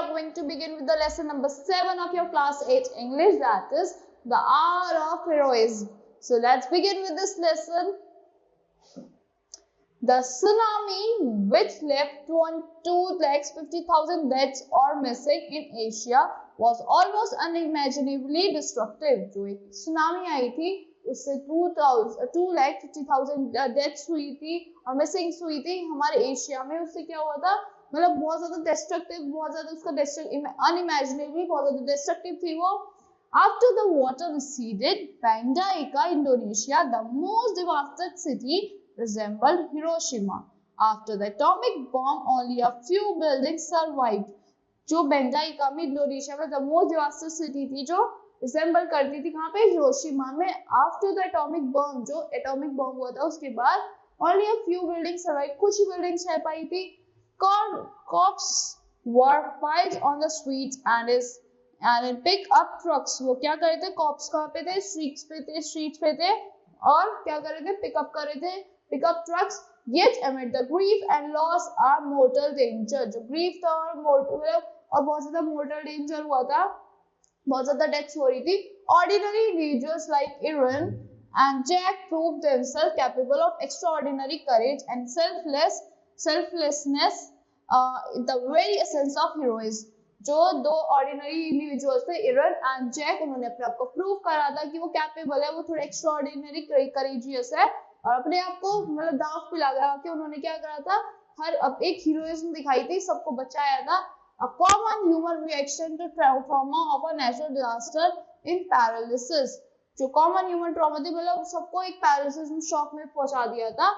are going to begin with the lesson number 7 of your class 8 English, that is the art of heroism. So let's begin with this lesson. The tsunami which left 250,000 deaths or missing in Asia was almost unimaginably destructive. जो एक tsunami आई थी उससे 250,000 deaths हुई थी और missings हुई थी हमारे एशिया में. उससे क्या हुआ था, मतलब बहुत ज्यादा डिस्ट्रक्टिव, बहुत ज्यादा उसका अनइमेजिनेबली बहुत ज्यादा डिस्ट्रक्टिव थी वो. After the water receded, Banda Aceh, Indonesia, the most devastated city, resembled Hiroshima. After the atomic bomb, only a few buildings survived. जो Banda Aceh में इंडोनेशिया में the most devastated city थी जो रिसेंबल करती थी कहाँ पे, हिरोशिमा में. आफ्टर द एटॉमिक बॉम्ब, जो एटॉमिक बॉम्ब हुआ था उसके बाद only a few buildings survive, कुछ ही बिल्डिंग्स रह पाई थी. Corpses were piled on the streets and pickup trucks. वो क्या कर रहे थे, कॉप्स कहाँ पे थे, स्ट्रीट्स पे थे और क्या कर रहे थे, पिकअप कर रहे थे, pickup trucks. Yet amid the grief and loss are mortal danger. जो ग्रीफ था और बहुत ज्यादा मोर्टल डेंजर हुआ था, बहुत ज्यादा डेथ्स हो रही थी. Ordinary individuals like Aaron and Jack proved themselves capable of extraordinary courage and selflessness, the very essence of heroism. जो दो ऑर्डिनरी इंडिविजुअल्स थे, एरन एंड जैक, उन्होंने अपने आप को प्रूव करा था कि वो कैपेबल है, वो थोड़े एक्स्ट्राऑर्डिनरी करेजियस है और अपने आप को मतलब दांव पे लगा के उन्होंने क्या करा था, हर अब एक हीरोइज्म दिखाई थी, सबको बचाया था. A common human reaction to trauma of a natural disaster in paralysis. जो कॉमन ह्यूमन ट्रॉमा थी, मतलब सबको एक पैरालिसिस में, शॉक में पहुंचा दिया था.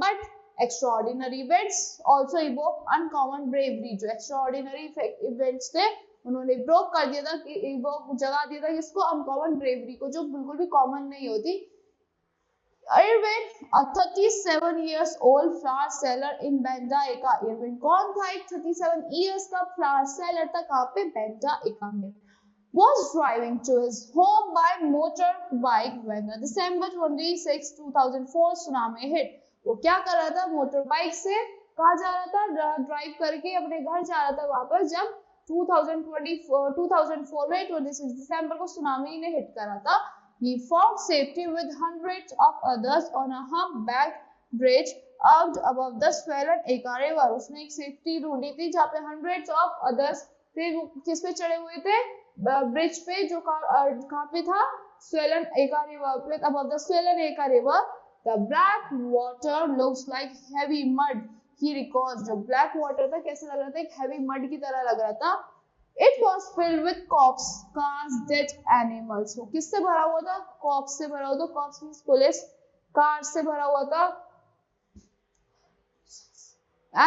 But extraordinary events also evoke uncommon bravery. जो extraordinary events थे उन्होंने इवोक कर दिया था, कि इवोक जगा दिया था इसको अनकॉमन ब्रेवरी को, जो बिल्कुल भी कॉमन नहीं होती. Irwin, a 37 years old flower seller in Banda Aceh. Irwin कौन था, एक 37 years का flower seller था कहाँ पे, Banda Aceh में. Was driving to his home by motorbike when the December 26, 2004 tsunami hit. वो क्या कर रहा था, मोटर बाइक से कहाँ जा रहा था, ड्राइव करके अपने घर जा रहा था वापस, जब 2004 में 26 दिसंबर को सुनामी ने हिट करा था. He found safety with hundreds of others on a humpback bridge arched above the swollen Aceh River. उसने एक सेफ्टी ढूंढी थी जहाँ पे hundreds of others थे, किस पे चढ़े हुए थे, ब्रिज पे, जो कहाँ पे था, swollen Aceh River पे, above the swollen Aceh River. The black water looks like heavy mud. He recalls, जो black water था कैसे लग रहा था, एक heavy mud की तरह लग रहा था. It was filled with corpses, cars, dead animals. वो किससे भरा हुआ था, corpse से भरा हुआ था, corpse means पुलिस, cars से भरा हुआ था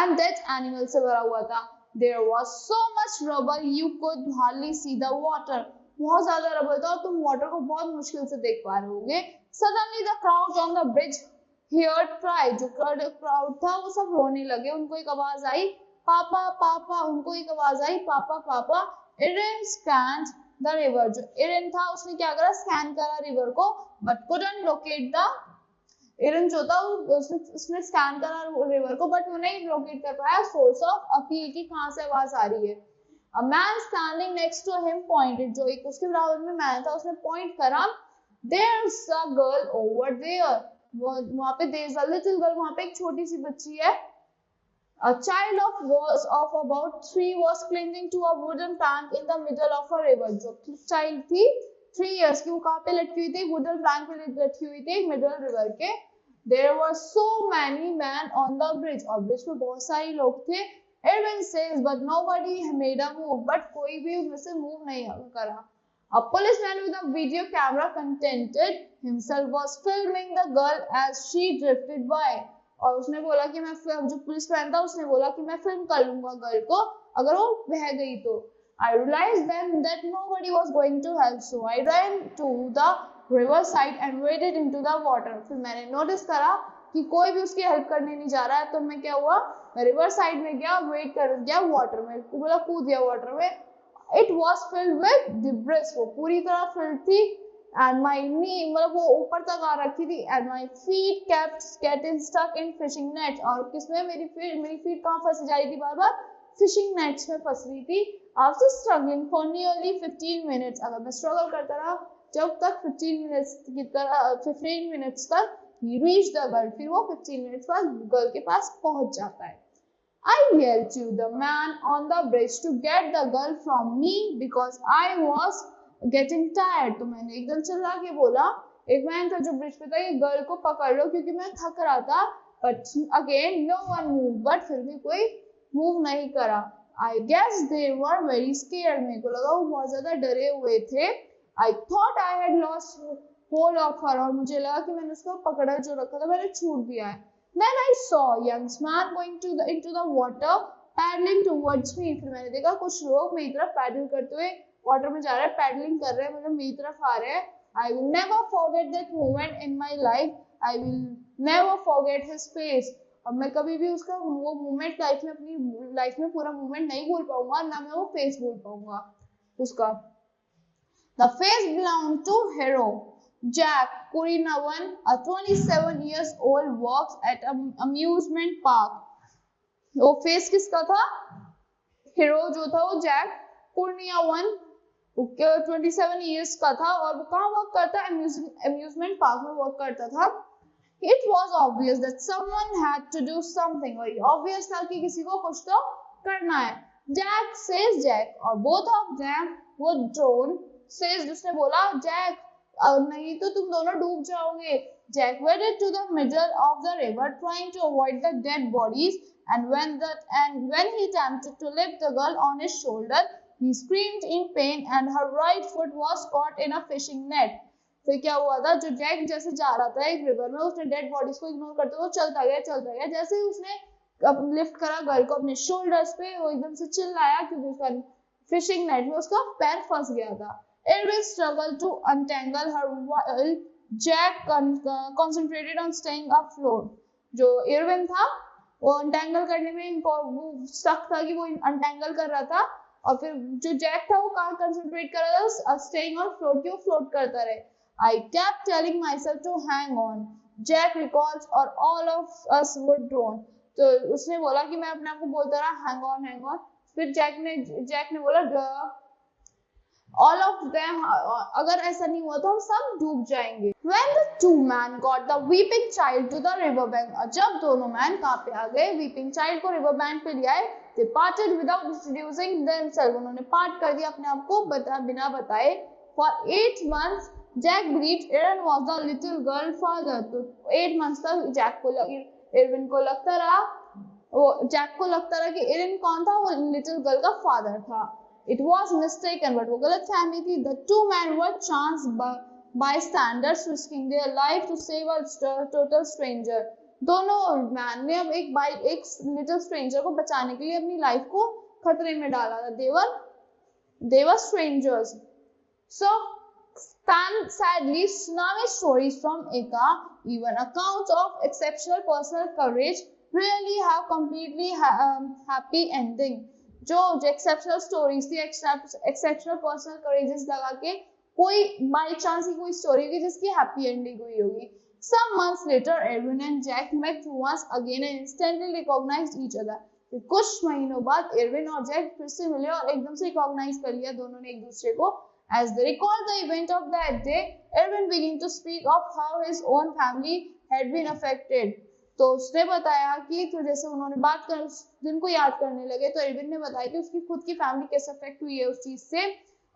and dead animals से भरा हुआ था. There was so much rubble you could hardly see the water. बहुत ज्यादा रबड़ था और तुम वाटर को बहुत मुश्किल से देख पा रहे होगे. Suddenly the crowd on the bridge heard cry. जो क्राउड था वो सब रोने लगे, उनको एक आवाज आई, पापा पापा, उनको एक आवाज आई, पापा पापा. Aaron scanned the river. जो एरन था उसने क्या करा, स्कैन करा रिवर को, but couldn't locate the. एरन जो था उसने स्कैन करा रिवर को, बट वो नहीं लोकेट कर पाया सोर्स ऑफ अपील की, कहाँ से आवाज आ रही है. A man standing next to him pointed. जो एक उसके बराबर में मैन था उसने पॉइंट करा. There's a girl over there. वहाँ पे there's a little girl, वहाँ पे एक छोटी सी बच्ची है. A child of about 3 was clinging to a wooden plank in the middle of a river. जो child थी 3 years की, वो कहाँ पे लटकी हुई थी, wooden plank पे लटकी हुई थी मिडल रिवर के. There were so many men on the bridge. और ब्रिज पे बहुत सारे लोग थे. Irwin says, but nobody made a move. But कोई भी उसमें से मूव नहीं करा. A policeman with a video camera contented himself was filming the girl as she drifted by. और उसने बोला कि मैं, जो पुलिसमैन था उसने बोला कि मैं फिल्म कर लूंगा गर्ल को अगर वो बह गई तो. I realized then that nobody was going to help, so I ran to the river side and waded into the water. फिर मैंने नोटिस करा कि कोई भी उसकी हेल्प करने नहीं जा रहा है, तो मैं क्या हुआ, मैं रिवर साइड में गया, वेट कर गया वाटर में, बोला कूद गया वाटर में. It was filled with debris. वो पूरी तरह filled थी. And my knee, मतलब वो ऊपर तक आ रखी थी. And my feet kept getting stuck in fishing nets. और किसमें, मेरी फीट कहाँ फंसी जा रही थी बार बार, फिशिंग नेट्स में फंस रही थी। After struggling for nearly 15 minutes, अगर मैं स्ट्रगल करता रहा जब तक 15 मिनट्स तक he reached the girl, फिर वो 15 मिनट्स बाद गर्ल के पास पहुंच जाता है। I yelled to the man on the bridge to get the girl from me because I was getting tired. तो मैंने एकदम चिल्ला के बोला, एक मैन था जो ब्रिज पे था, ये गर्ल को पकड़ लो क्योंकि मैं थक रहा था। But again no one moved, but फिर भी कोई मूव नहीं करा। I guess they were very scared, मेरे को लगा वो बहुत ज्यादा डरे हुए थे। I thought I had lost hold of her, और मुझे लगा कि मैंने उसको पकड़ा जो रखा था मैंने छूट दिया है। Then I saw a young man going into the water, paddling towards me. फिर मैंने देखा कुछ लोग मेरी तरफ पैडल करते हुए वाटर में जा रहे हैं, पैडलिंग कर रहे हैं, मतलब मेरी तरफ आ रहे हैं। I will never forget that moment in my life. I will never forget his face. अब मैं कभी भी उसका वो मोमेंट लाइफ में, अपनी लाइफ में पूरा मोमेंट नहीं भूल पाऊंगा, ना मैं वो फेस भूल पाऊंगा उसका। The face belonged to hero Jack Kurinavan, a 27 years old, works at an amusement park. वो फेस किसका था? हीरो जो था वो जैक कुर्नियावन 27 इयर्स का था, और वो कहाँ वर्क करता है? अम्यूजमेंट पार्क में वर्क करता था। It was obvious that someone had to do something, और obvious था कि किसी को कुछ तो करना है। Jack says Jack, और both of them were drawn. says उसने बोला जैक, नहीं तो तुम दोनों डूब जाओगे। Jack waded to the middle of the river trying to avoid the dead bodies, and when he attempted to lift the girl on his shoulder, he screamed in pain and her right foot was caught in a fishing net. फिर क्या हुआ था, जो Jack जैसे जा रहा था एक रिवर में, उसने डेड बॉडीज को इग्नोर करते हुए चलता गया। जैसे ही उसने लिफ्ट करा गर्ल को अपने शोल्डर्स पे, वो एकदम से चिल्लाया क्योंकि उसका फिशिंग नेट में उसका पैर फंस गया था। Irwin struggled to untangle her while Jack concentrated on staying afloat. जो इरविन था वो untangle करने में stuck था कि वो untangle कर रहा था, और फिर जो जैक था वो कहाँ concentrate कर रहा था? Staying on float, कि वो float करता रहे। I kept telling myself to hang on. Jack recalls, or all of us were drawn. तो उसने बोला कि मैं अपने आप को बोलता रहा hang on. फिर जैक ने बोला all of them, अगर ऐसा नहीं हुआ तो हम सब डूब जाएंगे। When the two men got the weeping child to the river bank, जब दोनों मैन कहाँ पे आ गए? weeping child को river bank पे ले आए। They parted without introducing themselves, उन्होंने पार्ट कर दिया अपने आप को बिना बताए। For 8 months Jack believed Erin was the little girl father, तो 8 months तक इरविन को लगता रहा, जैक को लगता रहा कि एरिन कौन था? वो लिटिल गर्ल का फादर था। It was mistaken, but वो गलत फहमी थी। The two men were chance bystanders risking their life to save a total stranger. दोनों मैन ने अब एक लिटिल स्ट्रेंजर को बचाने के लिए अपनी लाइफ को खतरे में डाला था। They were strangers. So sadly, tsunami stories from Eka, even accounts of exceptional personal courage, really have completely happy ending. जो एक्सेप्शनल स्टोरीज थी, एक्सेप्शनल पर्सनल करेजेस लगा के कोई बाय चांस ही कोई स्टोरी होगी जिसकी हैप्पी एंडिंग हुई होगी। Some months later, Erwin and Jack met once again and instantly recognized each other. फिर कुछ महीनों बाद एरविन और जैक फिर से मिले और एकदम से रिकॉग्नाइज कर लिया दोनों ने एक दूसरे को। As they recalled the event of that day, Erwin began to speak of how his own family had been affected. तो उसने बताया कि तो जैसे उन्होंने बात कर उस दिन को याद करने लगे, तो एरविन ने बताया कि उसकी खुद की फैमिली कैसे अफेक्ट हुई है उस चीज से।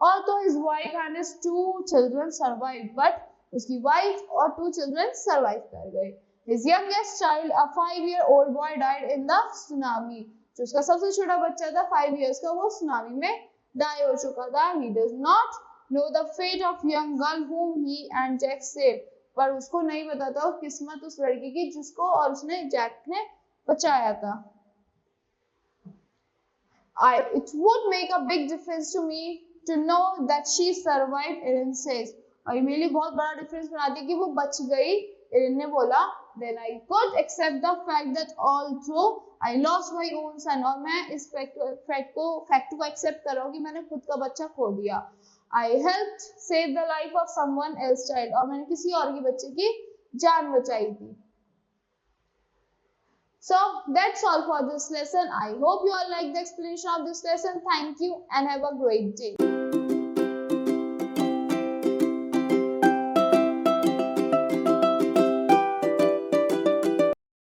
और तो his wife and his 2 children survived, but उसकी वाइफ और 2 children survive कर गए। His youngest child, a 5-year-old boy, died in the tsunami. जो उसका सबसे छोटा बच्चा था 5 years का, वो सुनामी में die हो चुका था। He does not know the fate of young girl whom he and Jack saved. पर उसको नहीं पता था किस्मत उस लड़की की जिसको और उसने जैक ने बचाया था। It would make a big difference to me to know that she survived, Erin says. और ये मेरे लिए बहुत बड़ा डिफरेंस बनाती है कि वो बच गई। एरिन ने बोला, then I could accept the fact that although I lost my own son, और मैं इस फैक्ट को एक्सेप्ट कर रहा हूँ कि मैंने खुद का बच्चा खो दिया। I helped save the life of someone else's child, और मैंने किसी और के बच्चे की जान बचाई थी। So that's all for this lesson. I hope you all like the explanation of this lesson. Thank you and have a great day.